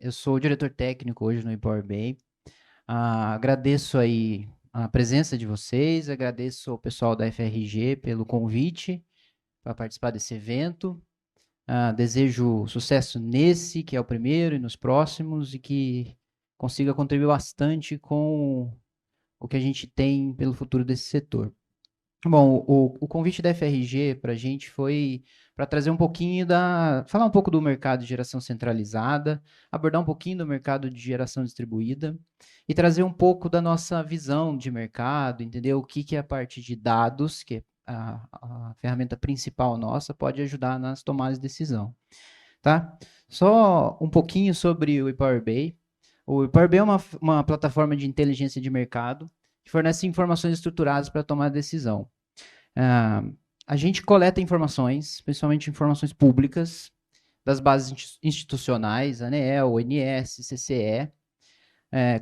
Eu sou o diretor técnico hoje no Power BI. Agradeço aí a presença de vocês, agradeço ao pessoal da FRG pelo convite para participar desse evento. Desejo sucesso nesse, que é o primeiro, e nos próximos, e que consiga contribuir bastante com o que a gente tem pelo futuro desse setor. Bom, o convite da FRG para a gente foi para trazer um pouquinho falar um pouco do mercado de geração centralizada, abordar um pouquinho do mercado de geração distribuída e trazer um pouco da nossa visão de mercado, entender o que é a parte de dados, que é a ferramenta principal nossa, pode ajudar nas tomadas de decisão, tá? Só um pouquinho sobre o ePower BI. O ePower BI é uma plataforma de inteligência de mercado que fornece informações estruturadas para tomar decisão. Ah, a gente coleta informações, principalmente informações públicas, das bases institucionais, ANEEL, ONS, CCE.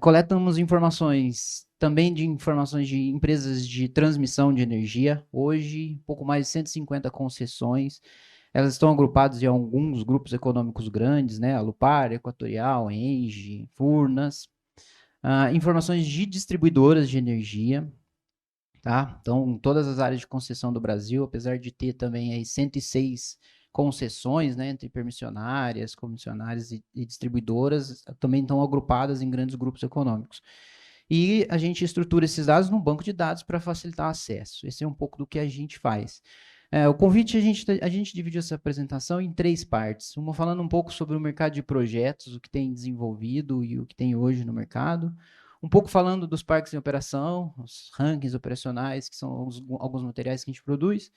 Coletamos informações também de informações de empresas de transmissão de energia. Hoje, pouco mais de 150 concessões. Elas estão agrupadas em alguns grupos econômicos grandes, né? Alupar, Equatorial, Engie, Furnas. Informações de distribuidoras de energia, tá? Então, todas as áreas de concessão do Brasil, apesar de ter também aí 106 concessões, né, entre permissionárias, comissionárias e distribuidoras, também estão agrupadas em grandes grupos econômicos. E a gente estrutura esses dados num banco de dados para facilitar o acesso. Esse é um pouco do que a gente faz. O convite, a gente dividiu essa apresentação em três partes. Uma falando um pouco sobre o mercado de projetos, o que tem desenvolvido e o que tem hoje no mercado. Um pouco falando dos parques em operação, os rankings operacionais, que são alguns materiais que a gente produz.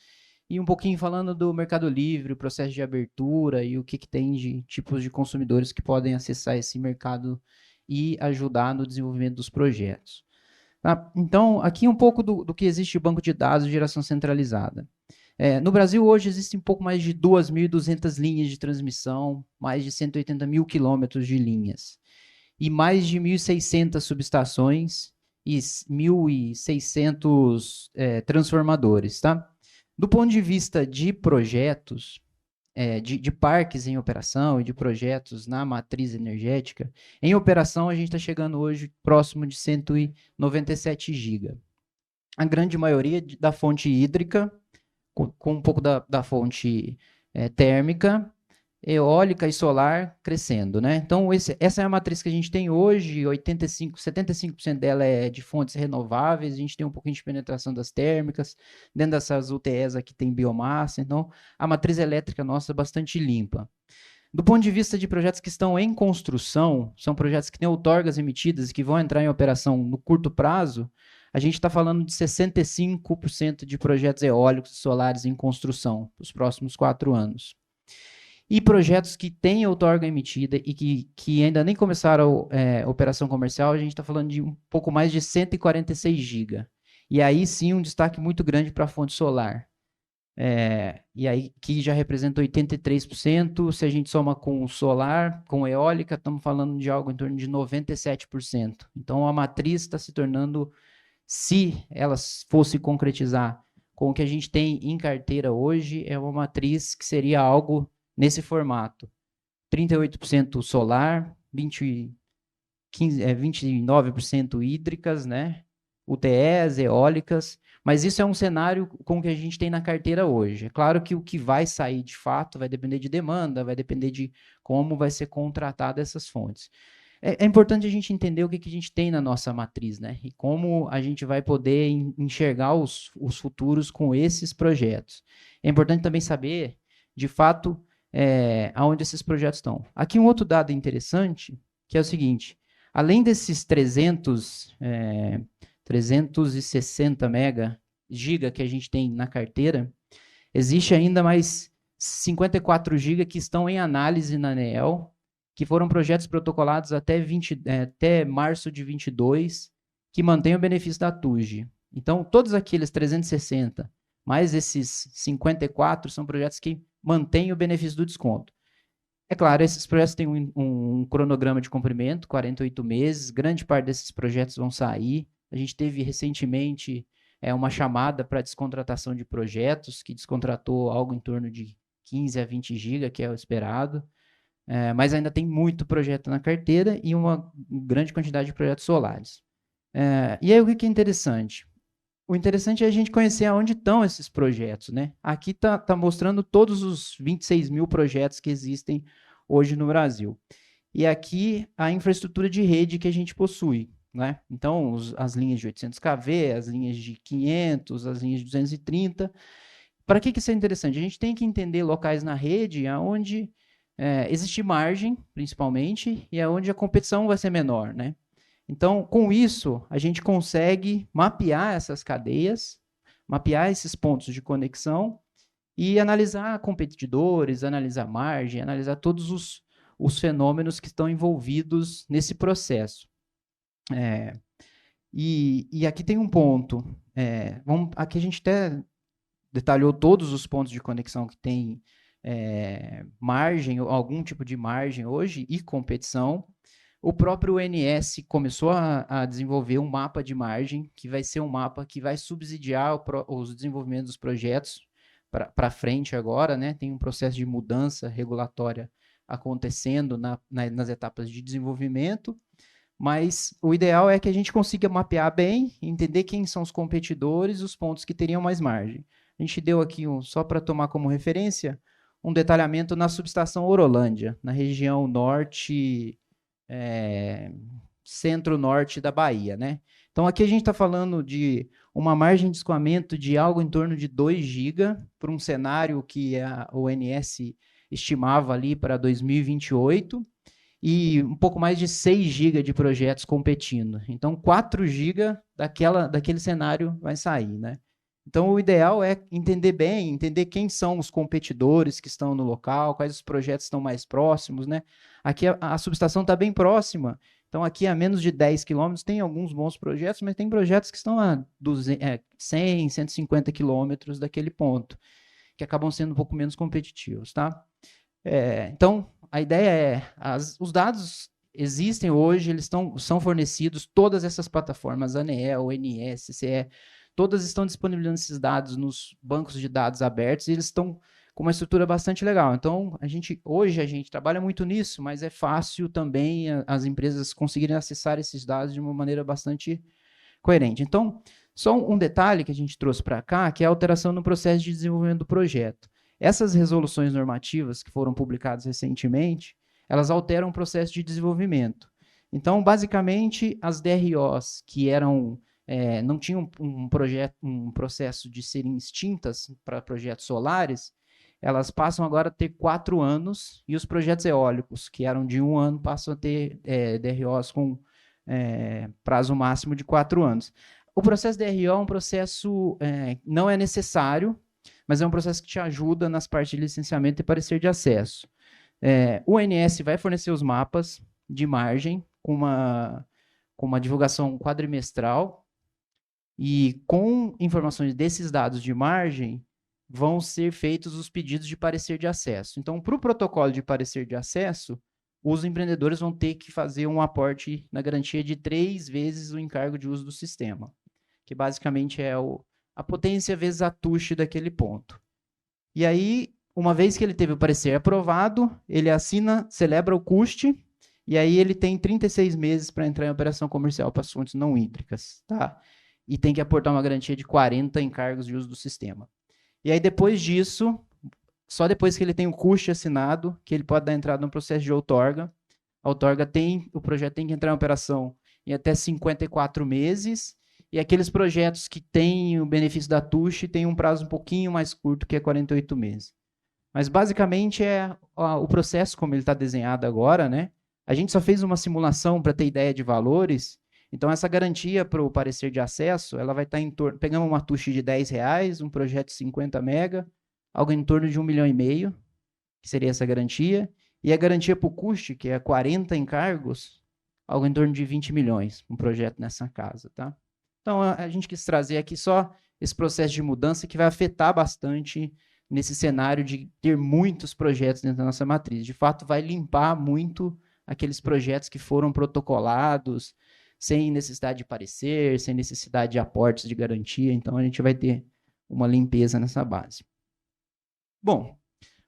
E um pouquinho falando do Mercado Livre, o processo de abertura e o que tem de tipos de consumidores que podem acessar esse mercado e ajudar no desenvolvimento dos projetos. Tá? Então, aqui um pouco do que existe o banco de dados de geração centralizada. No Brasil, hoje, existem um pouco mais de 2.200 linhas de transmissão, mais de 180 mil quilômetros de linhas, e mais de 1.600 subestações e 1.600 transformadores. Tá? Do ponto de vista de projetos, de parques em operação e de projetos na matriz energética, em operação a gente está chegando hoje próximo de 197 GB. A grande maioria da fonte hídrica, com um pouco da fonte térmica, eólica e solar crescendo, né? Então, essa é a matriz que a gente tem hoje, 75% dela é de fontes renováveis, a gente tem um pouquinho de penetração das térmicas, dentro dessas UTEs aqui tem biomassa, então a matriz elétrica nossa é bastante limpa. Do ponto de vista de projetos que estão em construção, são projetos que têm outorgas emitidas e que vão entrar em operação no curto prazo, a gente está falando de 65% de projetos eólicos e solares em construção nos próximos 4 anos. E projetos que têm outorga emitida e que ainda nem começaram operação comercial, a gente está falando de um pouco mais de 146 GB. E aí sim um destaque muito grande para a fonte solar. E aí que já representa 83%, se a gente soma com solar, com eólica, estamos falando de algo em torno de 97%. Então a matriz está se tornando, se ela fosse concretizar com o que a gente tem em carteira hoje, é uma matriz que seria algo nesse formato. 38% solar, 29% hídricas, né? UTEs, eólicas, mas isso é um cenário com o que a gente tem na carteira hoje. É claro que o que vai sair de fato vai depender de demanda, vai depender de como vai ser contratada essas fontes. É importante a gente entender o que a gente tem na nossa matriz, né? E como a gente vai poder enxergar os futuros com esses projetos. É importante também saber, de fato, aonde esses projetos estão. Aqui um outro dado interessante, que é o seguinte, além desses 360 giga que a gente tem na carteira, existe ainda mais 54 GB que estão em análise na ANEEL, que foram projetos protocolados até março de 22, que mantêm o benefício da TUG. Então, todos aqueles 360, mais esses 54, são projetos que mantêm o benefício do desconto. É claro, esses projetos têm um cronograma de cumprimento, 48 meses, grande parte desses projetos vão sair. A gente teve recentemente uma chamada para descontratação de projetos, que descontratou algo em torno de 15 a 20 GB, que é o esperado. mas ainda tem muito projeto na carteira e uma grande quantidade de projetos solares. E aí o que é interessante? O interessante é a gente conhecer aonde estão esses projetos, né? Aqui tá mostrando todos os 26 mil projetos que existem hoje no Brasil. E aqui a infraestrutura de rede que a gente possui, né? Então, as linhas de 800 kV, as linhas de 500, as linhas de 230. Para que isso é interessante? A gente tem que entender locais na rede onde existe margem, principalmente, e aonde a competição vai ser menor, né? Então, com isso, a gente consegue mapear essas cadeias, mapear esses pontos de conexão e analisar competidores, analisar margem, analisar todos os fenômenos que estão envolvidos nesse processo. E aqui tem um ponto. Aqui a gente até detalhou todos os pontos de conexão que tem margem, algum tipo de margem hoje e competição. O próprio ONS começou a desenvolver um mapa de margem, que vai ser um mapa que vai subsidiar os desenvolvimentos dos projetos para frente agora, né? Tem um processo de mudança regulatória acontecendo nas etapas de desenvolvimento, mas o ideal é que a gente consiga mapear bem, entender quem são os competidores, os pontos que teriam mais margem. A gente deu aqui, só para tomar como referência, um detalhamento na subestação Orolândia, na região norte, centro-norte da Bahia, né? Então, aqui a gente está falando de uma margem de escoamento de algo em torno de 2 GB para um cenário que a ONS estimava ali para 2028 e um pouco mais de 6 GB de projetos competindo. Então, 4 GB daquele cenário vai sair, né? Então, o ideal é entender bem, entender quem são os competidores que estão no local, quais os projetos estão mais próximos, né? Aqui a subestação está bem próxima, então aqui a menos de 10 quilômetros tem alguns bons projetos, mas tem projetos que estão a 100, 150 quilômetros daquele ponto, que acabam sendo um pouco menos competitivos, tá? Então, a ideia os dados existem hoje, eles são fornecidos, todas essas plataformas, ANEEL, ONS, CE, todas estão disponibilizando esses dados nos bancos de dados abertos e eles estão com uma estrutura bastante legal. Então, hoje a gente trabalha muito nisso, mas é fácil também as empresas conseguirem acessar esses dados de uma maneira bastante coerente. Então, só um detalhe que a gente trouxe para cá, que é a alteração no processo de desenvolvimento do projeto. Essas resoluções normativas que foram publicadas recentemente, elas alteram o processo de desenvolvimento. Então, basicamente, as DROs que não tinham um processo de serem extintas para projetos solares, elas passam agora a ter 4 anos, e os projetos eólicos, que eram de 1 ano, passam a ter DROs com prazo máximo de 4 anos. O processo DRO é um processo, não é necessário, mas é um processo que te ajuda nas partes de licenciamento e parecer de acesso. O ONS vai fornecer os mapas de margem com uma divulgação quadrimestral, e com informações desses dados de margem, vão ser feitos os pedidos de parecer de acesso. Então, para o protocolo de parecer de acesso, os empreendedores vão ter que fazer um aporte na garantia de 3 vezes o encargo de uso do sistema, que basicamente é a potência vezes a TUSH daquele ponto. E aí, uma vez que ele teve o parecer aprovado, ele assina, celebra o custe, e aí ele tem 36 meses para entrar em operação comercial para as fontes não hídricas, tá? E tem que aportar uma garantia de 40 encargos de uso do sistema. E aí, depois disso, só depois que ele tem o custe assinado, que ele pode dar entrada no processo de outorga. A outorga o projeto tem que entrar em operação em até 54 meses, e aqueles projetos que têm o benefício da TUSH têm um prazo um pouquinho mais curto, que é 48 meses. Mas, basicamente, o processo como ele está desenhado agora, né? A gente só fez uma simulação para ter ideia de valores, então essa garantia para o parecer de acesso, ela vai estar em torno, pegamos uma TUSH de R$10, um projeto de 50 mega, algo em torno de 1,5 milhão, que seria essa garantia, e a garantia para o custe, que é 40 encargos, algo em torno de 20 milhões, um projeto nessa casa, tá? Então, a gente quis trazer aqui só esse processo de mudança que vai afetar bastante nesse cenário de ter muitos projetos dentro da nossa matriz. De fato, vai limpar muito aqueles projetos que foram protocolados, sem necessidade de parecer, sem necessidade de aportes de garantia. Então, a gente vai ter uma limpeza nessa base. Bom,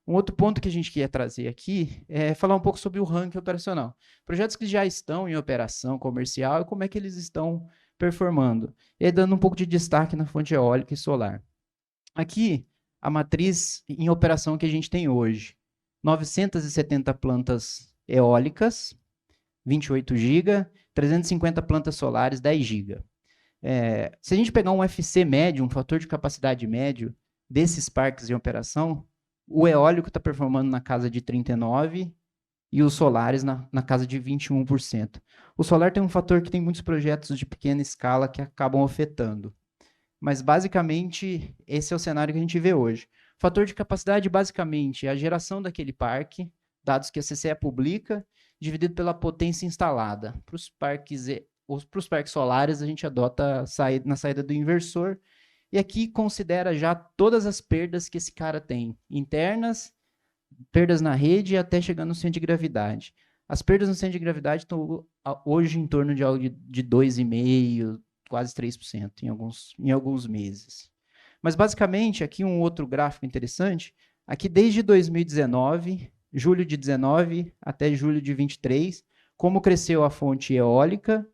Um outro ponto que a gente quer trazer aqui é falar um pouco sobre o ranking operacional. Projetos que já estão em operação comercial e como é que eles estão performando. E aí, dando um pouco de destaque na fonte eólica e solar. Aqui, a matriz em operação que a gente tem hoje. 970 plantas eólicas, 28 GB, 350 plantas solares, 10 GB. Se a gente pegar um FC médio, um fator de capacidade médio desses parques em operação, o eólico está performando na casa de 39% e os solares na casa de 21%. O solar tem um fator que tem muitos projetos de pequena escala que acabam afetando. Mas, basicamente, esse é o cenário que a gente vê hoje. O fator de capacidade, basicamente, é a geração daquele parque, dados que a CCE publica, dividido pela potência instalada. Para os parques solares, a gente adota na saída do inversor, e aqui considera já todas as perdas que esse cara tem, internas, perdas na rede e até chegando no centro de gravidade. As perdas no centro de gravidade estão hoje em torno de algo de 2,5%, quase 3% em alguns meses. Mas, basicamente, aqui um outro gráfico interessante, aqui desde 2019, julho de 19 até julho de 23, como cresceu a fonte eólica,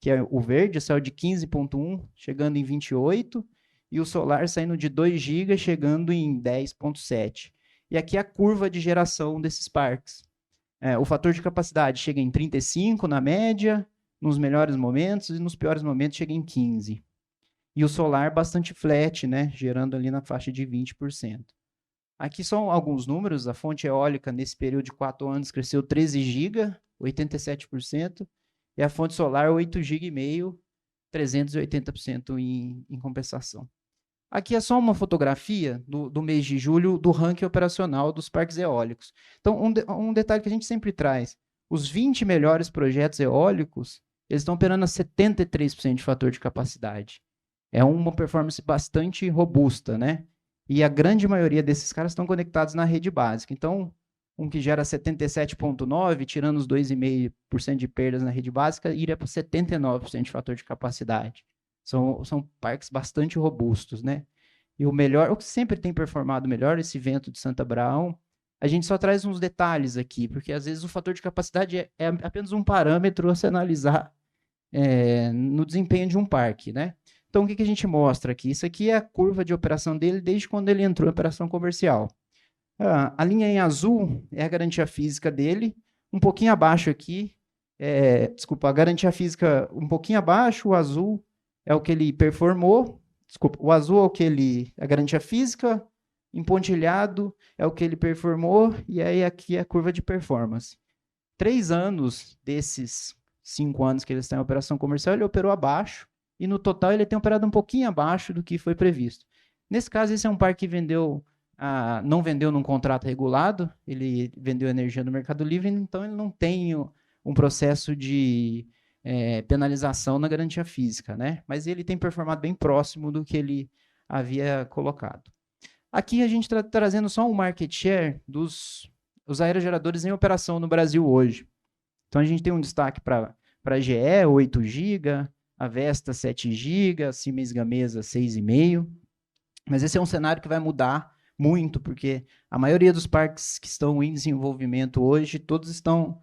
que é o verde, saiu de 15,1, chegando em 28, e o solar saindo de 2 GB, chegando em 10,7. E aqui a curva de geração desses parques. O fator de capacidade chega em 35 na média, nos melhores momentos, e nos piores momentos chega em 15. E o solar bastante flat, né, gerando ali na faixa de 20%. Aqui são alguns números. A fonte eólica, nesse período de 4 anos, cresceu 13 GB, 87%, e a fonte solar, 8,5 GB, 380% em compensação. Aqui é só uma fotografia do mês de julho do ranking operacional dos parques eólicos. Então, um detalhe que a gente sempre traz, os 20 melhores projetos eólicos, eles estão operando a 73% de fator de capacidade. É uma performance bastante robusta, né? E a grande maioria desses caras estão conectados na rede básica. Então, um que gera 77,9%, tirando os 2,5% de perdas na rede básica, iria para 79% de fator de capacidade. São parques bastante robustos, né? E o que sempre tem performado melhor, esse vento de Santa Abraão, a gente só traz uns detalhes aqui, porque às vezes o fator de capacidade é apenas um parâmetro a se analisar no desempenho de um parque, né? Então, o que a gente mostra aqui? Isso aqui é a curva de operação dele desde quando ele entrou em operação comercial. A linha em azul é a garantia física dele, um pouquinho abaixo aqui, a garantia física um pouquinho abaixo, o azul é o que ele performou, o azul é a garantia física, empontilhado é o que ele performou, e aí aqui é a curva de performance. 3 anos desses 5 anos que ele está em operação comercial, ele operou abaixo, e no total ele tem operado um pouquinho abaixo do que foi previsto. Nesse caso, esse é um parque que não vendeu num contrato regulado, ele vendeu energia no Mercado Livre, então ele não tem um processo de penalização na garantia física, né? Mas ele tem performado bem próximo do que ele havia colocado. Aqui a gente está trazendo só um market share dos aerogeradores em operação no Brasil hoje. Então a gente tem um destaque para a GE, 8 GB, a Vesta, 7 GB, a Siemens Gamesa, 6,5. Mas esse é um cenário que vai mudar muito, porque a maioria dos parques que estão em desenvolvimento hoje, todos estão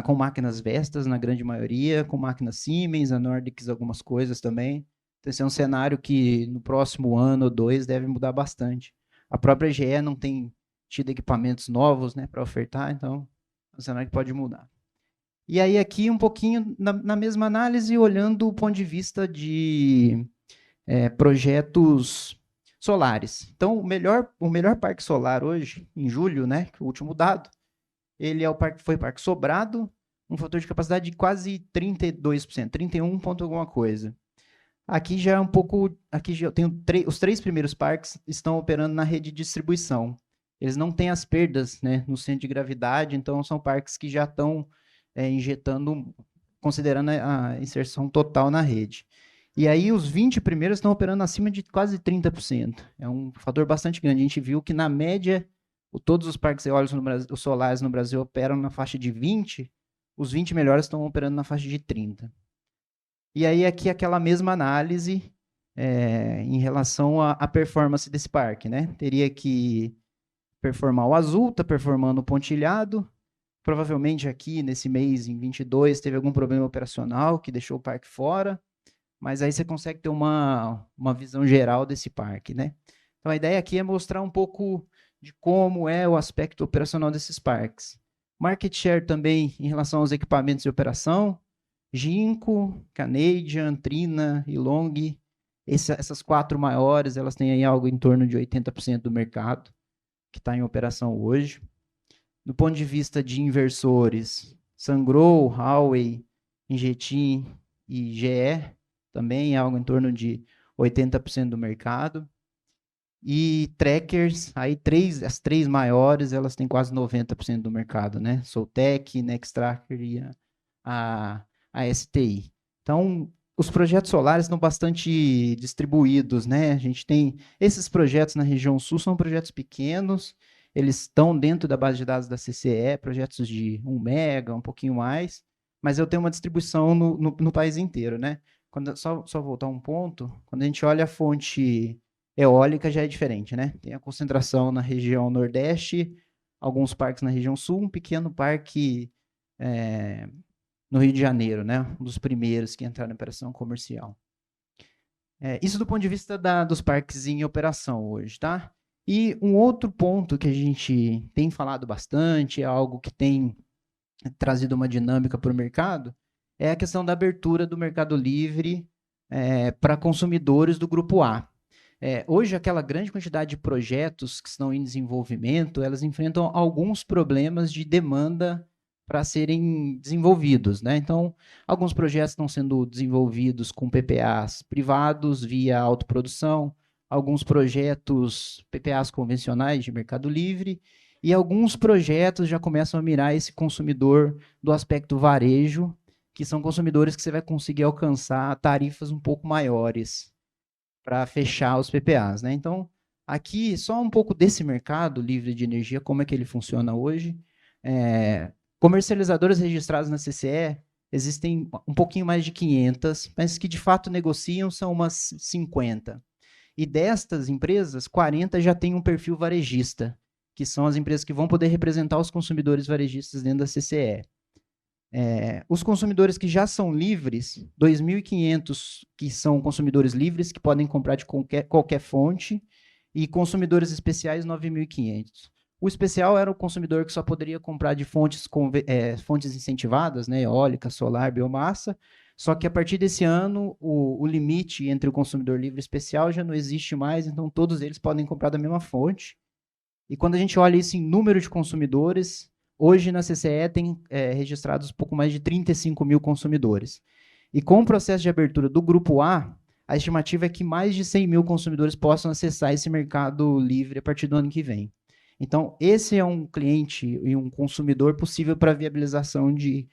com máquinas Vestas, na grande maioria, com máquinas Siemens, a Nordics, algumas coisas também. Então, esse é um cenário que no próximo ano ou 2 deve mudar bastante. A própria GE não tem tido equipamentos novos, né, para ofertar, então é um cenário que pode mudar. E aí aqui um pouquinho na mesma análise, olhando o ponto de vista de projetos solares. Então, o melhor parque solar hoje, em julho, né, que é o último dado, ele foi o Parque Sobrado, um fator de capacidade de quase 32%, 31 ponto alguma coisa. Aqui já é um pouco, aqui já tem os 3 primeiros parques estão operando na rede de distribuição. Eles não têm as perdas, né, no centro de gravidade, então são parques que já estão injetando, considerando a inserção total na rede. E aí os 20 primeiros estão operando acima de quase 30%. É um fator bastante grande. A gente viu que, na média, todos os parques eólicos os solares no Brasil operam na faixa de 20, os 20 melhores estão operando na faixa de 30. E aí aqui aquela mesma análise em relação à performance desse parque, né? Teria que performar o azul, está performando o pontilhado. Provavelmente aqui, nesse mês, em 22, teve algum problema operacional que deixou o parque fora, mas aí você consegue ter uma visão geral desse parque, né? Então, a ideia aqui é mostrar um pouco de como é o aspecto operacional desses parques. Market share também em relação aos equipamentos de operação, Ginkgo, Canadian, Trina e Long, essas 4 maiores, elas têm aí algo em torno de 80% do mercado que está em operação hoje. Do ponto de vista de inversores, Sungrow, Huawei, Ingetim e GE, também algo em torno de 80% do mercado. E trackers, aí as 3 maiores, elas têm quase 90% do mercado, né? Soltec, Nextracker e a STI. Então, os projetos solares estão bastante distribuídos, né? A gente tem esses projetos na região sul, são projetos pequenos, eles estão dentro da base de dados da CCE, projetos de 1 mega, um pouquinho mais, mas eu tenho uma distribuição no país inteiro, né? Só voltar um ponto, quando a gente olha a fonte eólica já é diferente, né? Tem a concentração na região nordeste, alguns parques na região sul, um pequeno parque no Rio de Janeiro, né? Um dos primeiros que entraram em operação comercial. Isso do ponto de vista dos parques em operação hoje, tá? E um outro ponto que a gente tem falado bastante, é algo que tem trazido uma dinâmica para o mercado, é a questão da abertura do Mercado Livre para consumidores do Grupo A. Hoje, aquela grande quantidade de projetos que estão em desenvolvimento, elas enfrentam alguns problemas de demanda para serem desenvolvidos, né? Então, alguns projetos estão sendo desenvolvidos com PPAs privados via autoprodução, alguns projetos PPAs convencionais de Mercado Livre, e alguns projetos já começam a mirar esse consumidor do aspecto varejo, que são consumidores que você vai conseguir alcançar tarifas um pouco maiores para fechar os PPAs, né? Então, aqui só um pouco desse mercado livre de energia, como é que ele funciona hoje. Comercializadoras registradas na CCE existem um pouquinho mais de 500, mas que de fato negociam são umas 50. E destas empresas, 40 já têm um perfil varejista, que são as empresas que vão poder representar os consumidores varejistas dentro da CCE. Os consumidores que já são livres, 2.500 que são consumidores livres, que podem comprar de qualquer fonte, e consumidores especiais, 9.500. O especial era o consumidor que só poderia comprar de fontes incentivadas, né, eólica, solar, biomassa, só que a partir desse ano, o limite entre o consumidor livre e especial já não existe mais, então todos eles podem comprar da mesma fonte. E quando a gente olha isso em número de consumidores, hoje na CCE tem registrados pouco mais de 35 mil consumidores. E com o processo de abertura do Grupo a estimativa é que mais de 100 mil consumidores possam acessar esse mercado livre a partir do ano que vem. Então, esse é um cliente e um consumidor possível para viabilização de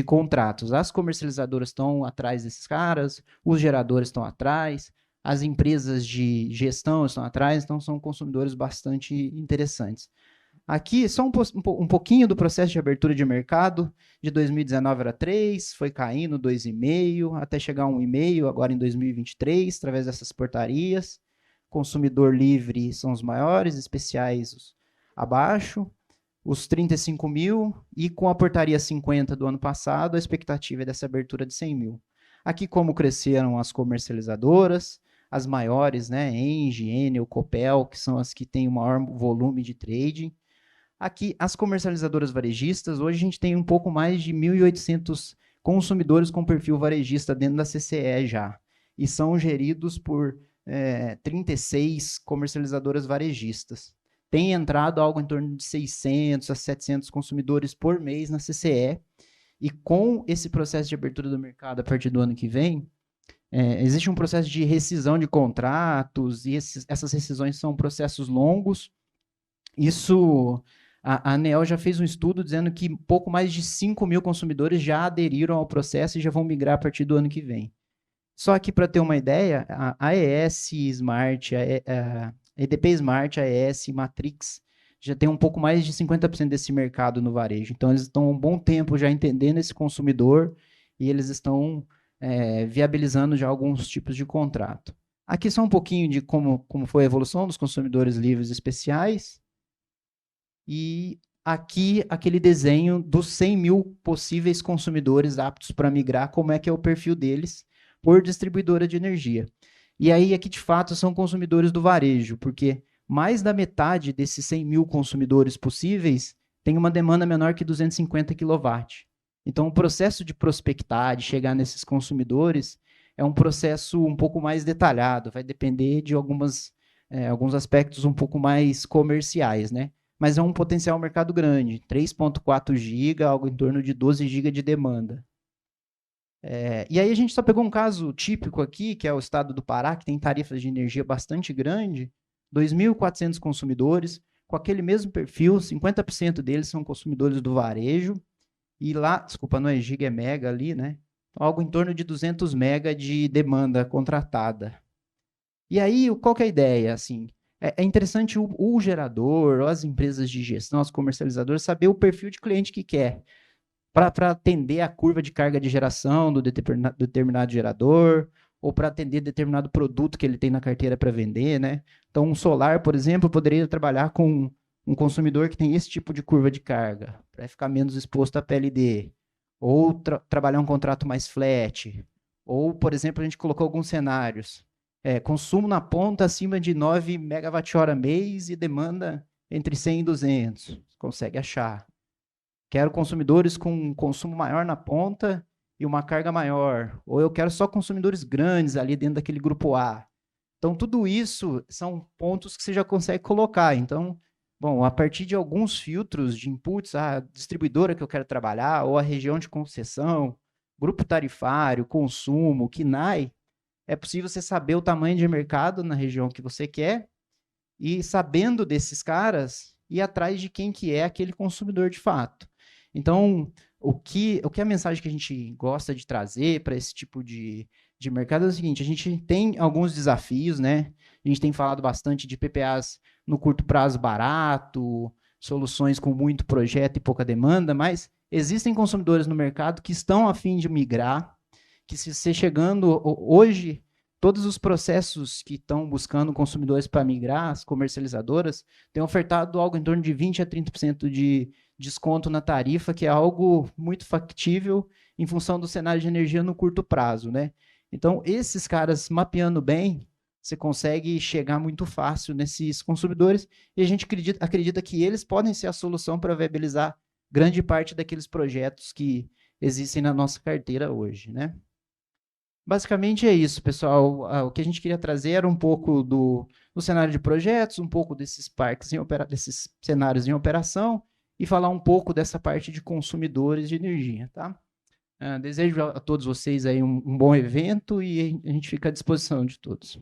contratos. As comercializadoras estão atrás desses caras, os geradores estão atrás, as empresas de gestão estão atrás, então são consumidores bastante interessantes. Aqui, só um pouquinho do processo de abertura de mercado. De 2019 era 3, foi caindo 2,5, até chegar a 1,5 agora em 2023, através dessas portarias. Consumidor livre são os maiores, especiais abaixo. Os 35 mil, e com a portaria 50 do ano passado, a expectativa é dessa abertura de 100 mil. Aqui, como cresceram as comercializadoras, as maiores, né, Engie, Enel, Copel, que são as que têm o maior volume de trading. Aqui, as comercializadoras varejistas, hoje a gente tem um pouco mais de 1.800 consumidores com perfil varejista dentro da CCE já, e são geridos por 36 comercializadoras varejistas. Tem entrado algo em torno de 600 a 700 consumidores por mês na CCE, e com esse processo de abertura do mercado a partir do ano que vem, existe um processo de rescisão de contratos, e essas rescisões são processos longos. Isso, a ANEEL já fez um estudo dizendo que pouco mais de 5 mil consumidores já aderiram ao processo e já vão migrar a partir do ano que vem. Só que, para ter uma ideia, a AES Smart, a EDP Smart, a AES Matrix, já tem um pouco mais de 50% desse mercado no varejo. Então, eles estão há um bom tempo já entendendo esse consumidor e eles estão viabilizando já alguns tipos de contrato. Aqui só um pouquinho de como foi a evolução dos consumidores livres especiais. e aqui aquele desenho dos 100 mil possíveis consumidores aptos para migrar, como é que é o perfil deles por distribuidora de energia. E aí aqui de fato são consumidores do varejo, porque mais da metade desses 100 mil consumidores possíveis tem uma demanda menor que 250 kW. Então o processo de prospectar, de chegar nesses consumidores, é um processo um pouco mais detalhado, vai depender de alguns aspectos um pouco mais comerciais, né? Mas é um potencial mercado grande, 3,4 GB, algo em torno de 12 GB de demanda. E aí a gente só pegou um caso típico aqui, que é o estado do Pará, que tem tarifas de energia bastante grande, 2.400 consumidores, com aquele mesmo perfil, 50% deles são consumidores do varejo, e lá, desculpa, não é giga, é mega ali, né? Algo em torno de 200 mega de demanda contratada. E aí, qual que é a ideia? Assim, é interessante o gerador, ou as empresas de gestão, os comercializadores, saber o perfil de cliente que quer, para atender a curva de carga de geração do determinado gerador, ou para atender determinado produto que ele tem na carteira para vender, né? Então, um solar, por exemplo, poderia trabalhar com um consumidor que tem esse tipo de curva de carga, para ficar menos exposto a PLD. Ou trabalhar um contrato mais flat. Ou, por exemplo, a gente colocou alguns cenários. Consumo na ponta acima de 9 megawatt-hora mês e demanda entre 100 e 200. Consegue achar. Quero consumidores com um consumo maior na ponta e uma carga maior. Ou eu quero só consumidores grandes ali dentro daquele grupo A. Então, tudo isso são pontos que você já consegue colocar. Então, bom, a partir de alguns filtros de inputs, a distribuidora que eu quero trabalhar, ou a região de concessão, grupo tarifário, consumo, KNAI, é possível você saber o tamanho de mercado na região que você quer e, sabendo desses caras, ir atrás de quem que é aquele consumidor de fato. Então, o que a mensagem que a gente gosta de trazer para esse tipo de mercado é o seguinte: a gente tem alguns desafios, né? A gente tem falado bastante de PPAs no curto prazo barato, soluções com muito projeto e pouca demanda, mas existem consumidores no mercado que estão a fim de migrar, que se você chegando hoje, todos os processos que estão buscando consumidores para migrar, as comercializadoras, têm ofertado algo em torno de 20 a 30% de desconto na tarifa, que é algo muito factível em função do cenário de energia no curto prazo, né? Então, esses caras mapeando bem, você consegue chegar muito fácil nesses consumidores e a gente acredita que eles podem ser a solução para viabilizar grande parte daqueles projetos que existem na nossa carteira hoje, né? Basicamente é isso, pessoal. O que a gente queria trazer era um pouco do cenário de projetos, um pouco desses parques desses cenários em operação e falar um pouco dessa parte de consumidores de energia, tá? Desejo a todos vocês aí um bom evento e a gente fica à disposição de todos.